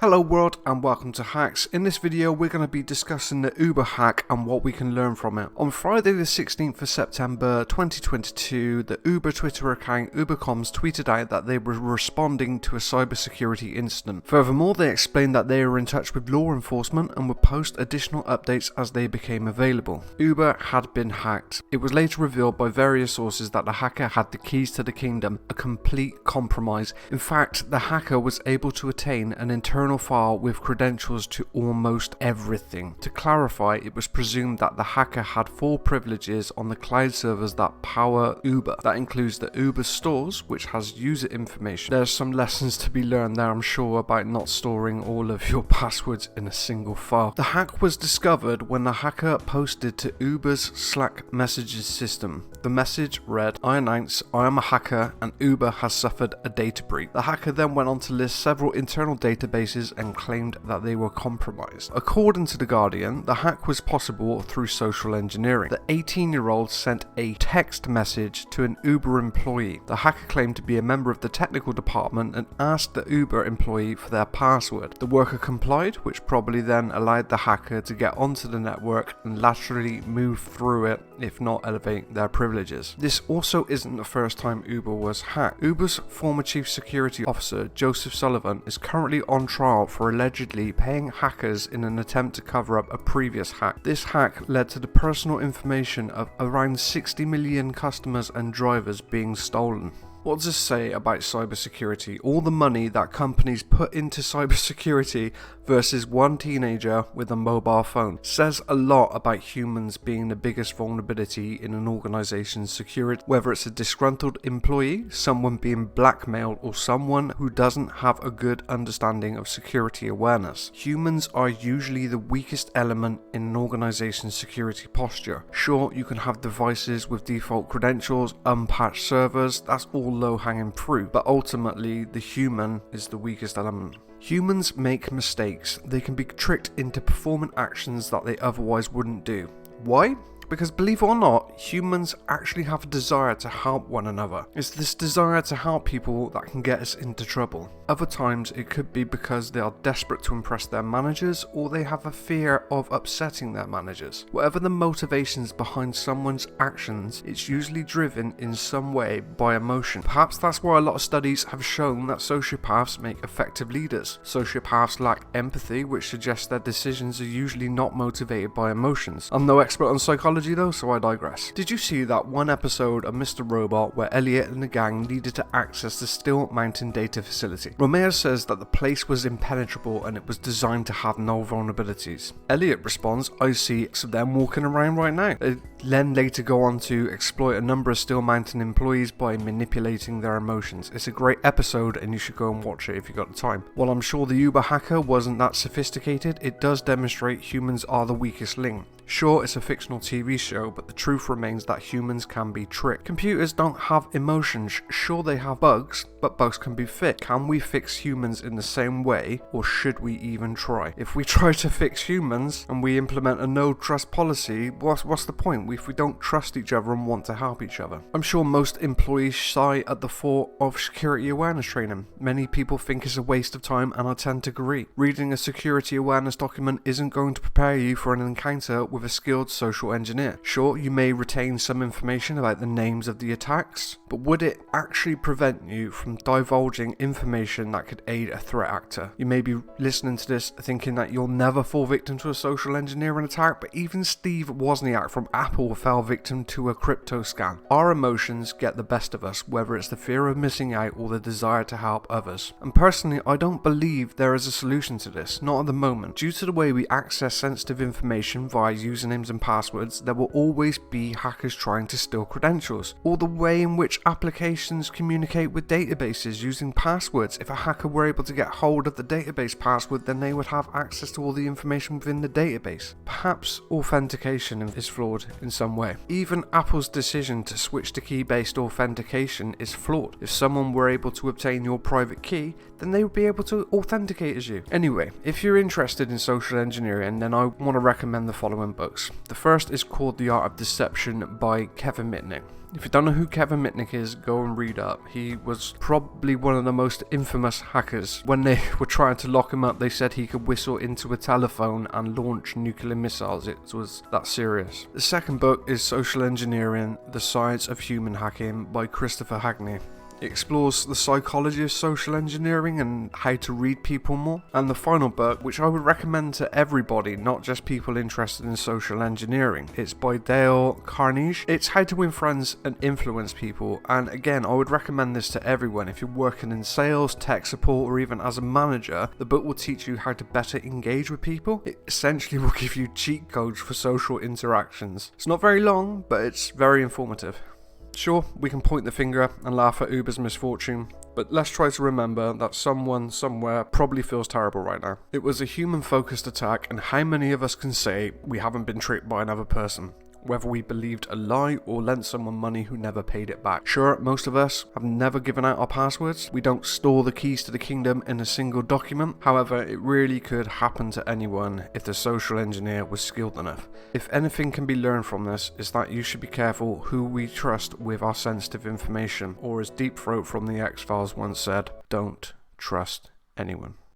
Hello world and welcome to Hacks. In this video we're going to be discussing the Uber hack and what we can learn from it. On Friday the 16th of September 2022, the Uber Twitter account UberComms tweeted out that they were responding to a cybersecurity incident. Furthermore, they explained that they were in touch with law enforcement and would post additional updates as they became available. Uber had been hacked. It was later revealed by various sources that the hacker had the keys to the kingdom, a complete compromise. In fact, the hacker was able to attain an internal file with credentials to almost everything. To clarify, it was presumed that the hacker had full privileges on the cloud servers that power Uber. That includes the Uber stores, which has user information. There's some lessons to be learned there, I'm sure, about not storing all of your passwords in a single file. The hack was discovered when the hacker posted to Uber's Slack messages system. The message read, "I announce I am a hacker and Uber has suffered a data breach." The hacker then went on to list several internal databases and claimed that they were compromised. According to The Guardian, the hack was possible through social engineering. The 18-year-old sent a text message to an Uber employee. The hacker claimed to be a member of the technical department and asked the Uber employee for their password. The worker complied, which probably then allowed the hacker to get onto the network and laterally move through it, if not elevate their privileges. This also isn't the first time Uber was hacked. Uber's former chief security officer, Joseph Sullivan, is currently on trial for allegedly paying hackers in an attempt to cover up a previous hack. This hack led to the personal information of around 60 million customers and drivers being stolen. What does this say about cybersecurity? All the money that companies put into cybersecurity versus one teenager with a mobile phone says a lot about humans being the biggest vulnerability in an organization's security. Whether it's a disgruntled employee, someone being blackmailed, or someone who doesn't have a good understanding of security awareness. Humans are usually the weakest element in an organization's security posture. Sure, you can have devices with default credentials, unpatched servers, that's all low-hanging fruit, but ultimately the human is the weakest element. Humans make mistakes. They can be tricked into performing actions that they otherwise wouldn't do. Why? Because believe it or not, humans actually have a desire to help one another. It's this desire to help people that can get us into trouble. Other times it could be because they are desperate to impress their managers, or they have a fear of upsetting their managers. Whatever the motivations behind someone's actions, it's usually driven in some way by emotion. Perhaps that's why a lot of studies have shown that sociopaths make effective leaders. Sociopaths lack empathy, which suggests their decisions are usually not motivated by emotions. I'm no expert on psychology though, so I digress. Did you see that one episode of Mr. Robot where Elliot and the gang needed to access the Steel Mountain data facility? Romeo says that the place was impenetrable and it was designed to have no vulnerabilities. Elliot responds, "I see them walking around right now." They then later go on to exploit a number of Steel Mountain employees by manipulating their emotions. It's a great episode and you should go and watch it if you got the time. While I'm sure the Uber hacker wasn't that sophisticated, it does demonstrate humans are the weakest link. Sure, it's a fictional TV show, but the truth remains that humans can be tricked. Computers don't have emotions. Sure, they have bugs, but bugs can be fixed. Can we fix humans in the same way, or should we even try? If we try to fix humans and we implement a no trust policy, what's the point if we don't trust each other and want to help each other? I'm sure most employees sigh at the thought of security awareness training. Many people think it's a waste of time, and I tend to agree. Reading a security awareness document isn't going to prepare you for an encounter with a skilled social engineer. Sure, you may retain some information about the names of the attacks, but would it actually prevent you from divulging information that could aid a threat actor? You may be listening to this thinking that you'll never fall victim to a social engineering attack, but even Steve Wozniak from Apple fell victim to a crypto scam. Our emotions get the best of us, whether it's the fear of missing out or the desire to help others. And personally, I don't believe there is a solution to this, not at the moment. Due to the way we access sensitive information via usernames and passwords, there will always be hackers trying to steal credentials, or the way in which applications communicate with databases using passwords. If a hacker were able to get hold of the database password, then they would have access to all the information within the database. Perhaps authentication is flawed in some way. Even Apple's decision to switch to key-based authentication is flawed. If someone were able to obtain your private key, then they would be able to authenticate as you. Anyway, if you're interested in social engineering, then I want to recommend the following books. The first is called The Art of Deception by Kevin Mitnick. If you don't know who Kevin Mitnick is, go and read up. He was probably one of the most infamous hackers. When they were trying to lock him up, they said he could whistle into a telephone and launch nuclear missiles. It was that serious. The second book is Social Engineering: The Science of Human Hacking by Christopher Hackney. It explores the psychology of social engineering and how to read people more. And the final book, which I would recommend to everybody, not just people interested in social engineering, it's by Dale Carnegie. It's How to Win Friends and Influence People. And again, I would recommend this to everyone. If you're working in sales, tech support, or even as a manager, the book will teach you how to better engage with people. It essentially will give you cheat codes for social interactions. It's not very long, but it's very informative. Sure, we can point the finger and laugh at Uber's misfortune, but let's try to remember that someone somewhere probably feels terrible right now. It was a human-focused attack, and how many of us can say we haven't been tricked by another person? Whether we believed a lie or lent someone money who never paid it back. Sure, most of us have never given out our passwords. We don't store the keys to the kingdom in a single document. However, it really could happen to anyone if the social engineer was skilled enough. If anything can be learned from this, is that you should be careful who we trust with our sensitive information, or as Deep Throat from the X-Files once said, don't trust anyone.